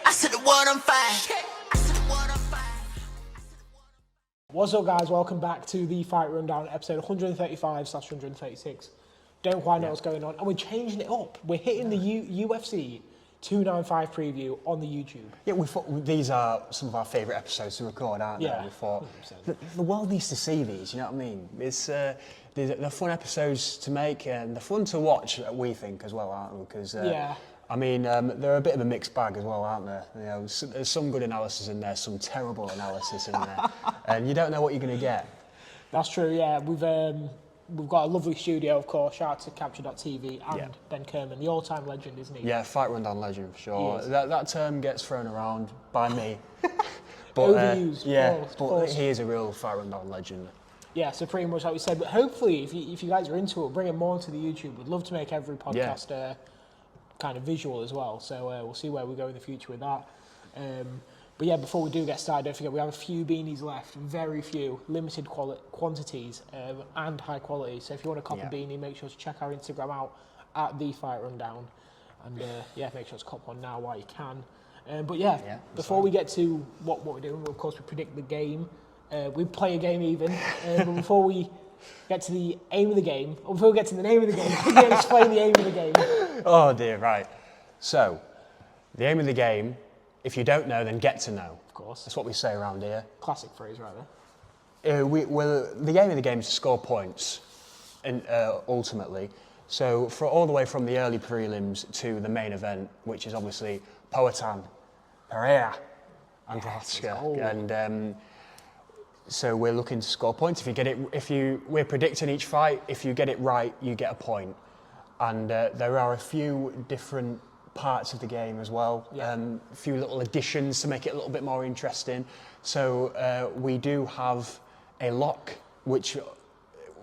I said the word on fire. I said the word on fire. What's up, guys? Welcome back to the Fight Rundown, episode 135/136. Don't quite know what's going on, and we're changing it up. We're hitting the UFC 295 preview on the YouTube. Yeah, we thought these are some of our favourite episodes to record, aren't they? Yeah, We thought 100%. the world needs to see these. You know what I mean? It's they're fun episodes to make, and they're fun to watch. We think as well, aren't we? Because I mean, they're a bit of a mixed bag as well, aren't they? You know, there's some good analysis in there, some terrible analysis in there, and you don't know what you're going to get. That's true. Yeah, we've got a lovely studio, of course. Shout out to Capture.tv and Ben Kerman, the all-time legend, isn't he? Yeah, Fight Rundown legend for sure. He is. That term gets thrown around by me, but Overused. but he is a real Fight Rundown legend. Yeah, so pretty much like we said. But hopefully, if you guys are into it, bring it more to the YouTube. We'd love to make every podcast kind of visual as well. So we'll see where we go in the future with that. But yeah, before we do get started, don't forget we have a few beanies left, very few, limited quantities and high quality. So if you want a cop a beanie, make sure to check our Instagram out at The Fight Rundown. And make sure to cop one now while you can. But before we get to what we're doing, of course we predict the game. We play a game even. But before we get to the aim of the game, or before we get to the name of the game, can you explain the aim of the game? Oh dear, right. So, the aim of the game, if you don't know, then get to know. Of course. That's what we say around here. Classic phrase right there. The aim of the game is to score points, ultimately. So, for all the way from the early prelims to the main event, which is obviously Poatan, Pereira, and Prochazka. And so we're looking to score points. If you get it, we're predicting each fight. If you get it right, you get a point. And there are a few different parts of the game as well. A few little additions to make it a little bit more interesting. So we do have a lock, which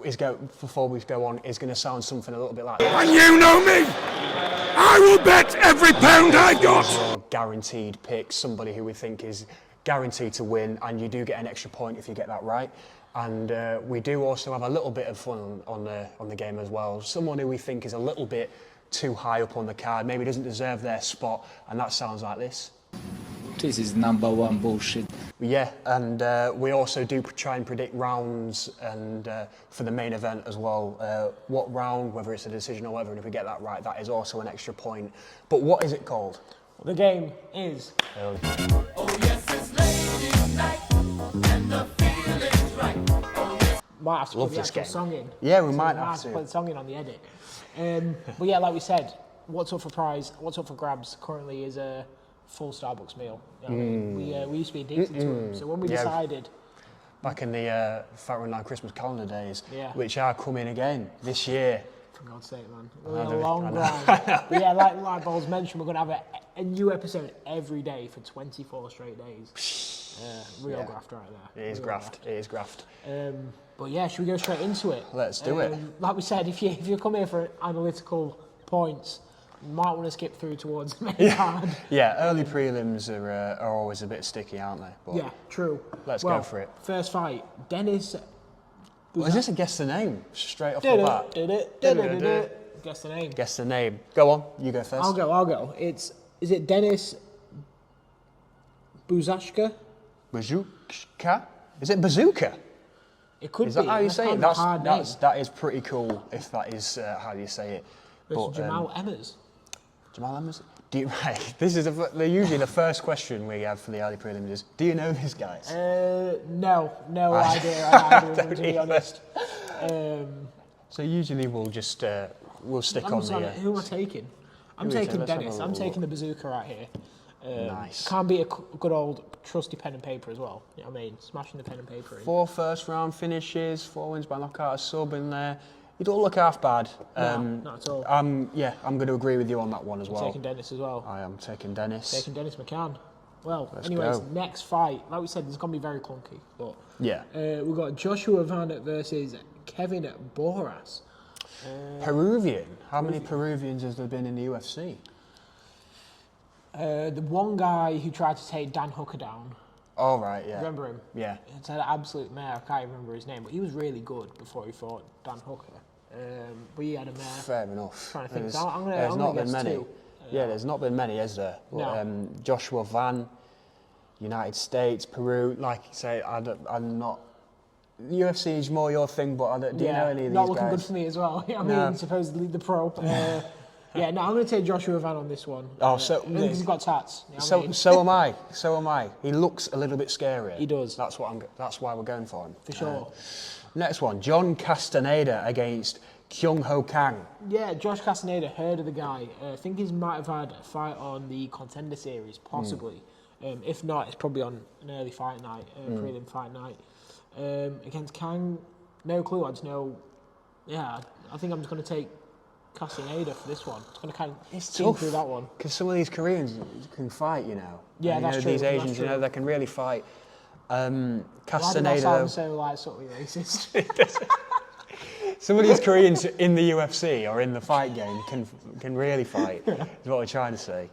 before we go on, is going to sound something a little bit like this. And you know me! I will bet every pound I got! Guaranteed pick, somebody who we think is guaranteed to win, and you do get an extra point if you get that right. And we do also have a little bit of fun on the game as well. Someone who we think is a little bit too high up on the card, maybe doesn't deserve their spot, and that sounds like this. This is number one bullshit. Yeah, and we also do try and predict rounds and for the main event as well. What round, whether it's a decision or whatever, and if we get that right, that is also an extra point. But what is it called? The game is... Oh yes, it's ladies' night, and the feeling's right. Oh yes. Might have to Love put the this actual game. song in. Yeah, we might have to. Put the song in on the edit. But yeah, like we said, what's up for grabs currently is a full Starbucks meal. You know what I mean? We used to be addicted to them. So when we decided... Back in the Fight Rundown Christmas calendar days, which are coming again this year. For God's sake, man. We're in a long grind. But yeah, like Balls mentioned, we're going to have a new episode every day for 24 straight days. Real graft right there. It is graft. It is graft. But yeah, should we go straight into it? Let's do it. Like we said, if you come here for analytical points, you might want to skip through towards the main card. Yeah, early prelims are always a bit sticky, aren't they? But yeah, true. Let's go for it. First fight, Dennis... Is this a guess the name? Straight off the bat? Guess the name. Guess the name. Go on, you go first. I'll go. Is it Dennis Buzashka? Bazooka? Is it Bazooka? It could be. Is that how you say it? That That is pretty cool if that is how you say it. But, Jamal Emmers. Jamal Emmers? This is usually the first question we have for the early prelims is, do you know these guys? No idea. I have to be honest. So usually we'll just we'll stick on the. Who am I taking? I'm taking Dennis. I'm taking the bazooka right here. Nice. Can't be a good old trusty pen and paper as well. You know what I mean? Smashing the pen and paper in. 4 first round finishes, 4 wins by knockout, a sub in there. You don't look half bad. No, not at all. I'm going to agree with you on that one as well. Taking Dennis as well. I am taking Dennis. Taking Dennis McCann. Well, Let's anyways, go. next fight. Like we said, it's going to be very clunky. But yeah. We've got Joshua Van versus Kevin Boras. Peruvian. How many Peruvians has there been in the UFC? The one guy who tried to take Dan Hooker down. Oh, right, yeah. Remember him? Yeah. It's an absolute mare. I can't even remember his name, but he was really good before he fought Dan Hooker. But he had a mare. Fair enough. Trying to think. There's I'm gonna not guess been many. two. Yeah, there's not been many, has there? No. Joshua Van, United States, Peru. Like you say, I'm not. UFC is more your thing, but do you know any of these not looking guys? good for me as well. I No. mean, supposedly the pro. Yeah, no, I'm going to take Joshua Van on this one. Oh, so- I think he's got tats. You know what I mean? So am I. So am I. He looks a little bit scarier. He does. That's why we're going for him. For sure. Next one, John Castaneda against Kyung Ho Kang. Yeah, Josh Castaneda, heard of the guy. I think he might have had a fight on the Contender Series, possibly. If not, it's probably on an early fight night, prelim fight night. Against Kang, no clue. I just know. Yeah, I think I'm just going to take Castaneda for this one. It's going to kind of steam through that one. Because some of these Koreans can fight, you know. Yeah, and, that's you know, true. These Asians, That's you know, true. they can really fight. Why did Castaneda, that though, sound so like sort of racist? some of these Koreans in the UFC or in the fight game can really fight, is what we're trying to say.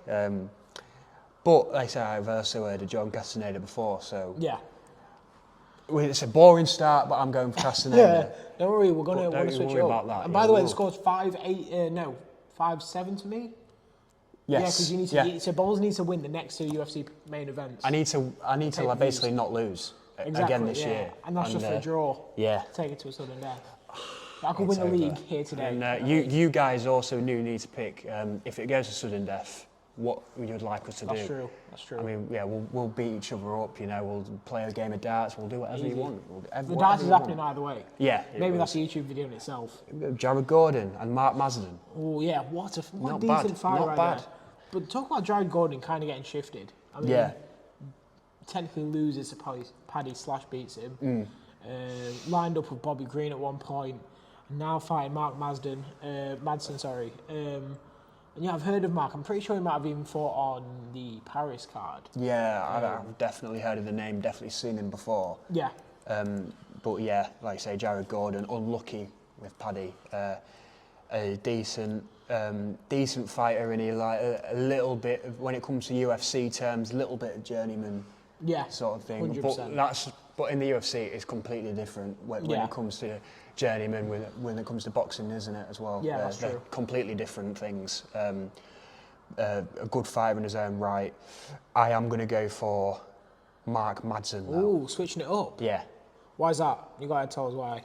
But, like I say, I've also heard of John Castaneda before, so... Yeah. It's a boring start, but I'm going for Castaneda. Yeah. Don't worry, we're going to switch worry it up. about that. And by Yeah, the way, we the will. score's 5-7 to me. Yeah, Yes. because you need to. So Bowles needs to win the next two UFC main events. I need to like, basically not lose again this year. And that's just for a draw. Yeah. Take it to a sudden death. I could win the league here today. And you guys also need to pick, if it goes to sudden death, what you'd like us to do. That's true. That's true. I mean, yeah, we'll beat each other up, you know, we'll play a game of darts, we'll do whatever you want. The darts is happening either way. Yeah. Maybe that's a YouTube video in itself. Jared Gordon and Mark Mazden. Oh yeah, what a Not decent bad, fight not right bad. there. But talk about Jared Gordon kind of getting shifted. I mean, Yeah. technically loses to Paddy / beats him. Lined up with Bobby Green at one point. Now fighting Mark Madsen. And yeah, I've heard of Mark. I'm pretty sure he might have even fought on the Paris card. Yeah, I've definitely heard of the name, definitely seen him before. Yeah. But yeah, like I say, Jared Gordon, unlucky with Paddy. A decent fighter, and he like a little bit of, when it comes to UFC terms, a little bit of journeyman sort of thing. 100%. But in the UFC, it's completely different when it comes to journeyman. When it comes to boxing, isn't it as well? Yeah, that's they're true. completely different things. A good fighter in his own right. I am going to go for Mark Madsen. Ooh, switching it up. Yeah. Why is that? You got to tell us why.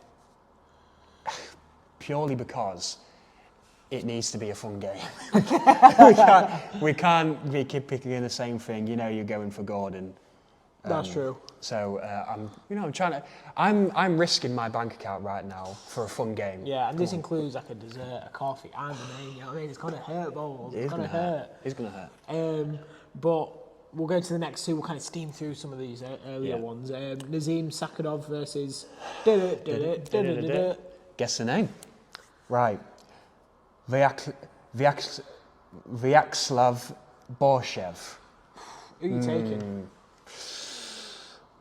Purely because it needs to be a fun game. we can't be picking the same thing. You know, you're going for Gordon. That's true. So I'm risking my bank account right now for a fun game. Yeah, and this includes like a dessert, a coffee, and a main. You know what I mean? It's gonna hurt, Bowles. It's gonna hurt. It's gonna hurt. But we'll go to the next two. We'll kind of steam through some of these earlier Yeah. ones. Nazim Sakharov versus. Guess the name. Right. Vyacheslav Borshev. Who are you taking?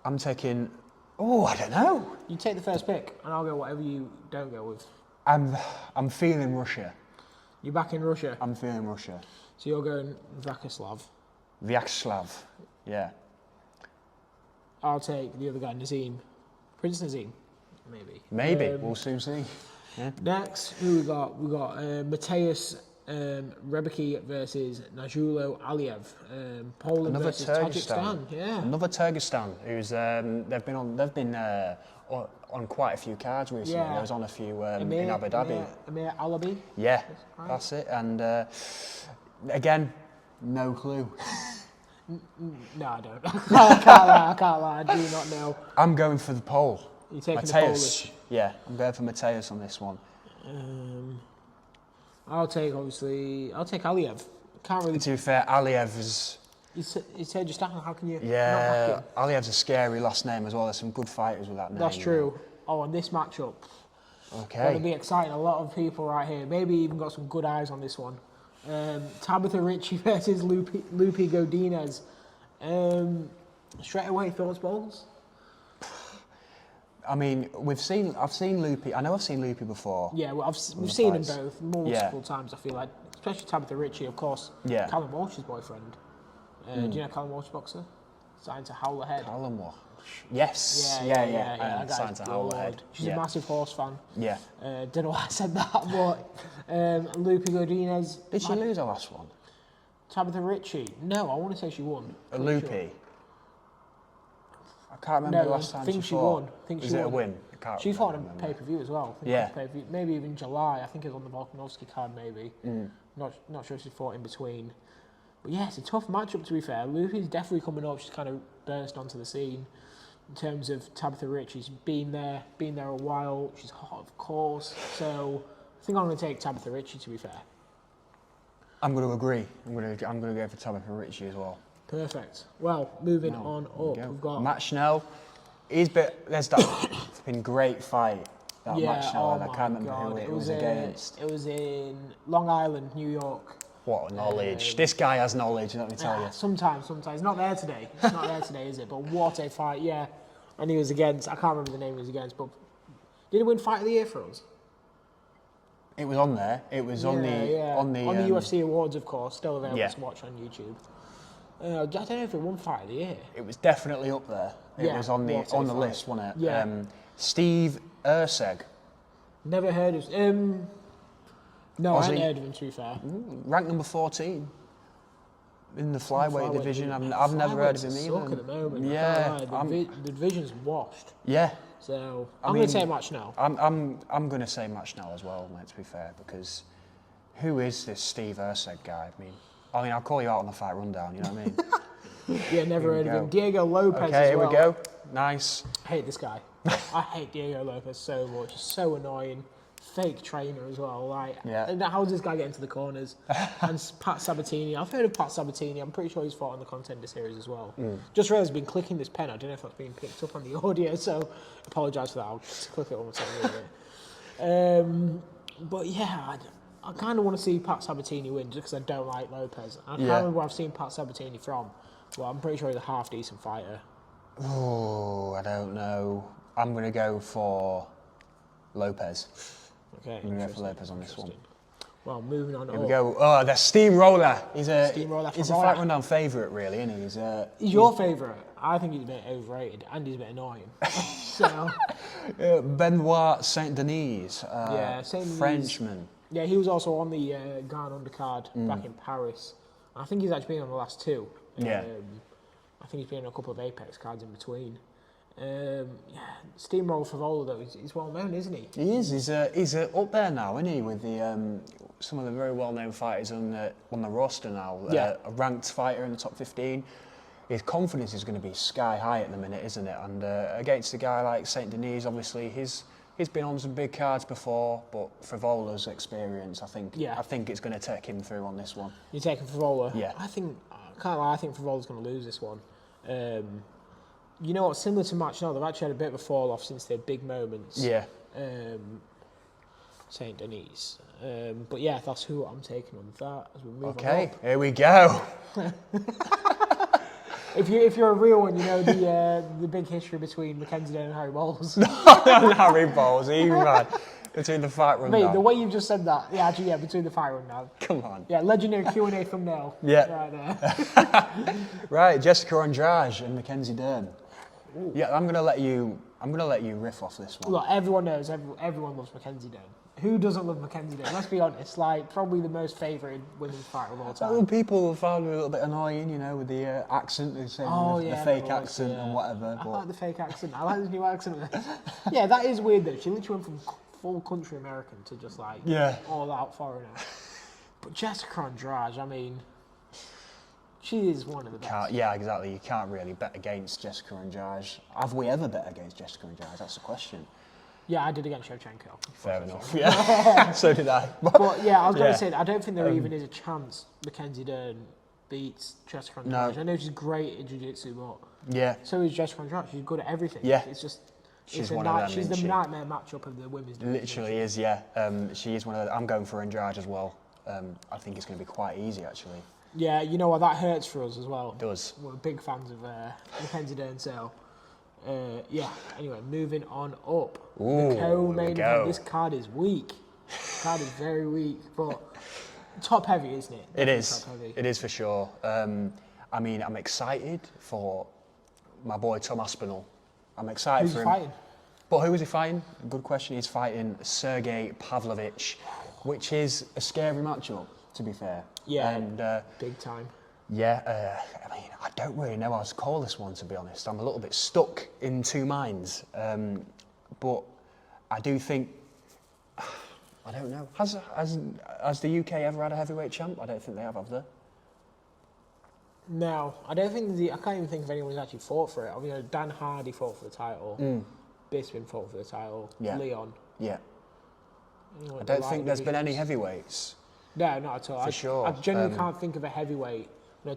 I'm taking. Oh, I don't know. You take the first pick, and I'll go whatever you don't go with. I'm feeling Russia. You're back in Russia, I'm feeling Russia. so you're going Vyacheslav. Vyacheslav. Yeah. I'll take the other guy, Nazim. Prince Nazim, maybe. Maybe. We'll soon see. Yeah. Next, who we got? We got Mateus Rebecki versus Najulo Aliyev. Poland Another versus Tajikistan. Yeah. Another Turkestan, who's they've been on quite a few cards recently. Yeah. There was on a few in Abu Dhabi. Amir Alabi. Yeah, right. that's it. And again, no clue. No, I don't. I can't lie. I do not know. I'm going for the Pole. You're taking Mateus. the Polish. Yeah, I'm going for Mateus on this one. I'll take Aliyev. Can't really. To be fair, Aliyev is. It's Tajikistan. How can you? Not Yeah, back him? Aliyev's a scary last name as well. There's some good fighters with that name. That's true. Oh, and this matchup. Okay. Going to be exciting. A lot of people right here. Maybe even got some good eyes on this one. Tabitha Ritchie versus Lupi Godinez. Straight away, thoughts, Bowles? I mean, I've seen Lupi. I know I've seen Lupi before. Yeah, well, we've seen them fights. both multiple times. I feel like, especially Tabitha Ritchie, of course. Yeah. Callum Walsh's boyfriend. Do you know Callum Walsh, boxer? Signed to Howl Ahead. Callum Walsh. Yes. Yeah. That guy's signed to Howl Ahead. She's a massive horse fan. Yeah. Don't know why I said that, but Lupi Godinez. Did she lose her last one? Tabitha Ritchie. No, I want to say she won. A Pretty loopy. sure. I can't remember No, the last I time think she she fought. won. I think Was she it a won. win? I can't She fought on remember. pay-per-view as well. I think Yeah. it was pay-per-view. Maybe even July. I think it was on the Volkanovski card. Maybe. Not sure if she fought in between. But yeah, it's a tough matchup to be fair. Luffy's definitely coming up. She's kind of burst onto the scene. In terms of Tabitha Rich, she's been there a while. She's hot, of course. So I think I'm going to take Tabitha Ritchie, to be fair. I'm going to agree. I'm going to go for Tabitha Ritchie as well. Perfect. Well, moving on up, we've got Matt Schnell. There's that flipping great fight. That Matt Schnell. I can't remember who it was against. It was in Long Island, New York. What knowledge! This guy has knowledge. Let me tell you. Sometimes. It's not there today. It's not there today, is it? But what a fight, yeah. And he was against, I can't remember the name he was against, but did he win Fight of the Year for us? It was on there. It was on the UFC awards, of course, still available yeah. to watch on YouTube. I don't know if it won Fight of the Year. It was definitely up there. It was on the list, wasn't it? Yeah. Steve Erceg. Never heard of him. No, I Aussie. hadn't heard of him, to be fair. Ranked number 14 in the flyweight division. I've never heard of him either. Suck at the moment. Yeah, the division's washed. Yeah. So I'm going to say Matt Schnell. I'm going to say Matt Schnell as well, mate. To be fair, because who is this Steve Erceg guy? I mean, I'll call you out on the fight rundown. You know what I mean? Yeah, never heard of him. Diego Lopez. Okay, as here well. we go. Nice. I hate this guy. I hate Diego Lopez so much. He's so annoying. Fake trainer as well. Like, Yeah. and how does this guy get into the corners? And Pat Sabatini. I've heard of Pat Sabatini. I'm pretty sure he's fought on the Contender Series as well. Just realised I've been clicking this pen. I don't know if that's being picked up on the audio, so apologise for that. I'll just click it one more time. But yeah, I kind of want to see Pat Sabatini win just because I don't like Lopez. I can't remember where I've seen Pat Sabatini from. Well, I'm pretty sure he's a half decent fighter. Oh, I don't know. I'm going to go for Lopez. Okay, I'm going to go for Lopez on this one. Well, moving on. Here we go. Oh, the Steamroller. He's a from fight rundown favourite, really, isn't he? He's your favourite. I think he's a bit overrated and he's a bit annoying. So, Benoit Saint Denis, Saint Denis. Frenchman. yeah, he was also on the Garn undercard back in Paris. I think he's actually been on the last two. Yeah. I think he's been on a couple of Apex cards in between. Steamroller Favola though, he's well known, isn't he? He is. He's up there now, isn't he? With the some of the very well-known fighters on the roster now. Yeah. A ranked fighter in the top 15. His confidence is going to be sky high at the minute, isn't it? And against a guy like Saint Denis, obviously he's been on some big cards before, but Favola's experience, I think it's going to take him through on this one. You're taking Favola? Yeah. I can't lie, I think Favola's going to lose this one. You know what? Similar to Match now, they've actually had a bit of a fall off since their big moments. Yeah. Saint Denis. But yeah, that's who I'm taking on that as we move on. Okay, Up. here we go. If you're a real one, you know the big history between Mackenzie Dern and Harry Bowles. Harry Bowles, even man. Between the fight rundown. Mate, the way you've just said that, yeah, between the fight rundown. Come on. Yeah, legendary Q&A thumbnail. Yeah. Right there. Right, Jessica Andrade and Mackenzie Dern. Ooh. Yeah, I'm gonna let you riff off this one. Look, everyone knows, everyone loves Mackenzie Dern. Who doesn't love Mackenzie Dern? Let's be honest, like, probably the most favoured women's fighter of all time. Well, people found her a little bit annoying, you know, with the accent, they say the fake accent and whatever. I like the fake accent. I like this new accent. Yeah, that is weird though. She literally went from full country American to just like all out foreigner. But Jessica Andrade, I mean, she is one of the best. Yeah, exactly. You can't really bet against Jessica Andrade. Have we ever bet against Jessica Andrade? That's the question. Yeah, I did against Shevchenko. Fair enough. Yeah, so did I. But yeah, I was going to say, I don't think there even is a chance Mackenzie Dern beats Jessica Andrade. No. I know she's great in jiu-jitsu, but yeah, so is Jessica Andrade. She's good at everything. Yeah. It's just she's the one of them, she's isn't the she? nightmare matchup of the women's division. Literally is, yeah. She is one of the, I'm going for Andrade as well. I think it's going to be quite easy, actually. Yeah, you know what, that hurts for us as well. It does. We're big fans of Mackenzie Dern, so yeah. Anyway, moving on up. Ooh, the co-main here we event. go. This card is weak. This card is very weak, but top heavy, isn't it? It is. Top heavy. It is for sure. I mean, I'm excited for my boy Tom Aspinall. I'm excited Who's for he him. fighting? But who is he fighting? Good question. He's fighting Sergey Pavlovich, which is a scary matchup. to be fair. Yeah, And big time. yeah, I mean, I don't really know how to call this one, to be honest. I'm a little bit stuck in two minds. But I do think, I don't know. Has the UK ever had a heavyweight champ? I don't think they have they? No, I don't think I can't even think of anyone who's actually fought for it. I mean, Dan Hardy fought for the title. Bisping fought for the title. Yeah. Leon. Yeah. Anyone I don't light think there's been any divisions. heavyweights. No, not at all. For sure. I genuinely can't think of a heavyweight.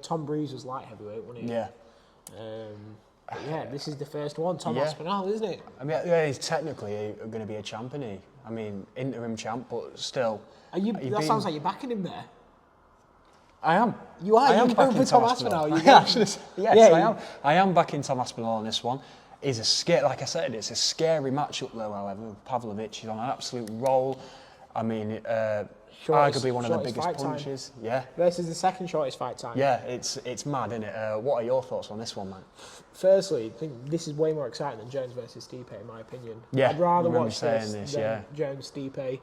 Tom Breeze was light heavyweight, wasn't he? Yeah. But yeah, this is the first one. Tom Yeah. Aspinall, isn't it? I mean, yeah, he's technically going to be a champ, isn't he? I mean, interim champ, but still. That sounds like you're backing him there. I am. You are? I am You're going backing for Tom Aspinall? You're Yeah, going- yes, Yeah, I am. I am backing Tom Aspinall on this one. He's like I said, it's a scary matchup though. However, Pavlovich is on an absolute roll. I mean, arguably one of the biggest fight time. punches. Yeah. Versus the second shortest fight time. Yeah, it's mad, isn't it? What are your thoughts on this one, man? Firstly, I think this is way more exciting than Jones versus Stipe, in my opinion. Yeah, I'd rather I remember watch saying this this, than Jones Stipe.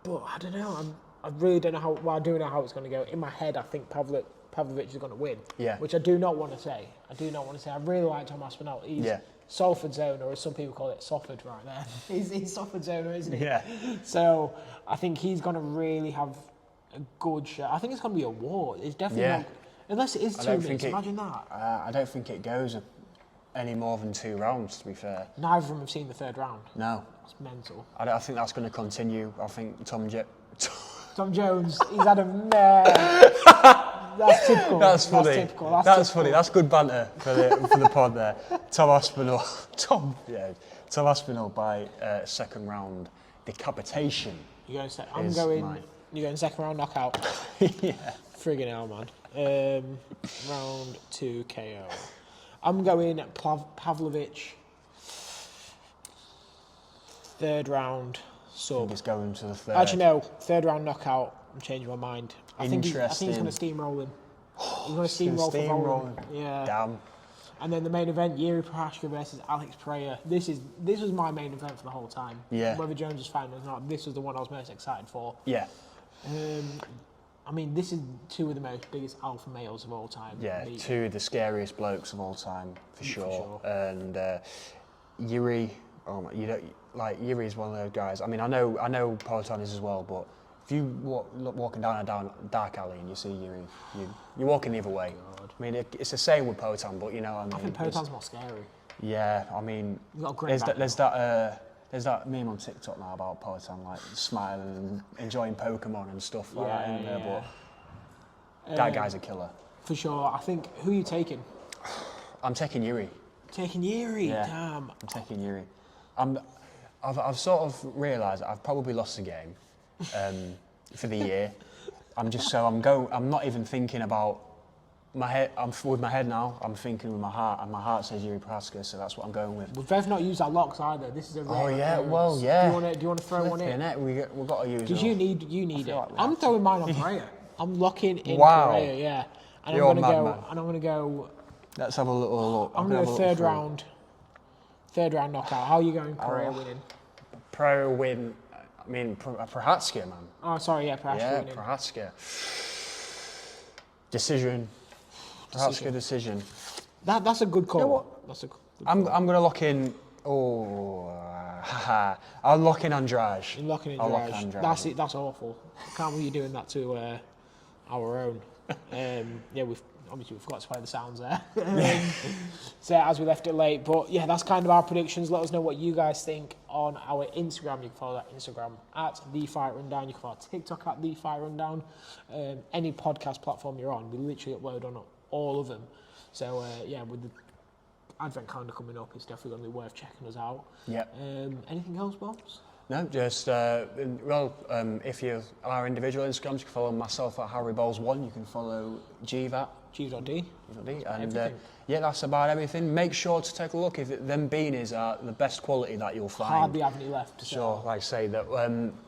But I don't know. I really don't know how. Well, I do know how it's going to go. In my head, I think Pavlovich is going to win. Yeah. Which I do not want to say. I really like Tom Aspinall. He's Salford's owner, or as some people call it, Salford right there. he's Salford's owner, isn't he? Yeah. So I think he's going to really have a good shot. I think it's going to be a war. It's definitely not. Unless it is 2 minutes. Imagine that. I don't think it goes any more than 2 rounds, to be fair. Neither of them have seen the third round. No. It's mental. I think that's going to continue. I think Tom Jones, he's had a mare. That's typical. That's funny. That's typical. That's funny. That's good banter for the pod there. Tom Aspinall. Tom Aspinall by second round decapitation. You're going second round knockout. Yeah. Friggin' hell, man. Round 2 KO. I'm going Pavlovich. Third round sub. Just going to the third. Actually, no. Third round knockout. I'm changing my mind. I think he's going to steamroll him. He's going to steamroll for volume. Yeah. Damn. And then the main event, Yuri Prochazka versus Alex Pereira. This was my main event for the whole time. Yeah. Whether Jones was fighting or not, this was the one I was most excited for. Yeah. I mean, this is 2 of the most biggest alpha males of all time. Yeah, 2 of the scariest blokes of all time, for sure. And Yuri, Yuri's one of those guys. I mean, I know Poatan is as well, but if you walking down a dark alley and you see Yuri, you're walking the other way. God. I mean, it's the same with Poatan, but you know what I mean. I think Potan's more scary. Yeah, I mean, there's that meme on TikTok now about Poatan like smiling and enjoying Pokemon and stuff like that, isn't there? But that guy's a killer. For sure. I think, who are you taking? I'm taking Yuri. Taking Yuri? Yeah, Damn. I'm taking Yuri. I've sort of realised that I've probably lost the game for the year. I'm not even thinking about my head. I'm with my head now. I'm thinking with my heart, and my heart says Yuri Prochazka, so that's what I'm going with. We've both not used our locks either. This is a rare appearance. Well, yeah. Do you want to throw one in? We've got to use it. Because you need it. like we I'm have throwing mine on Pereira. I'm locking in Wow. Pereira, yeah. And You're I'm a gonna madman. I'm gonna go. Let's have a little look. I'm gonna go third round. Third round knockout. How are you going? Pereira winning. Pereira win. I mean, Prochazka, man. Oh, sorry, yeah, Prochazka winning. Prochazka. Decision. Prochazka decision. That's a good call. You know what? That's a good I'm call. going to lock in. I'll lock in Andrade. You're locking in I'll lock Andrade. Andrade. That's it. That's awful. I can't believe you're doing that to our own. Yeah, we forgot to play the sounds there. So as we left it late, but yeah, that's kind of our predictions. Let us know what you guys think on our Instagram. You can follow that Instagram at The Fight Rundown. You can follow TikTok at The Fight Rundown. Any podcast platform you're on, we literally upload on all of them. So yeah, with the Advent calendar coming up, it's definitely going to be worth checking us out. Yeah. Anything else, Bobs? No, just, if you are individual Instagrams, you can follow myself at HarryBowles1. You can follow Jeev at G.D. And yeah, that's about everything. Make sure to take a look if them beanies are the best quality that you'll find. Hardly have any left. Sure, like I say, that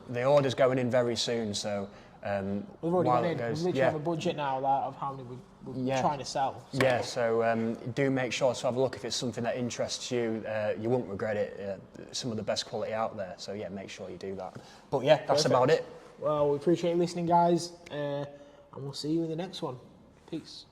the order's going in very soon, so... We've already gone in. We literally have a budget now of how many we're trying to sell. So. Yeah, so do make sure to have a look if it's something that interests you. You won't regret it. Some of the best quality out there. So yeah, make sure you do that. But yeah, that's about it. Well, we appreciate you listening, guys, and we'll see you in the next one. Peace.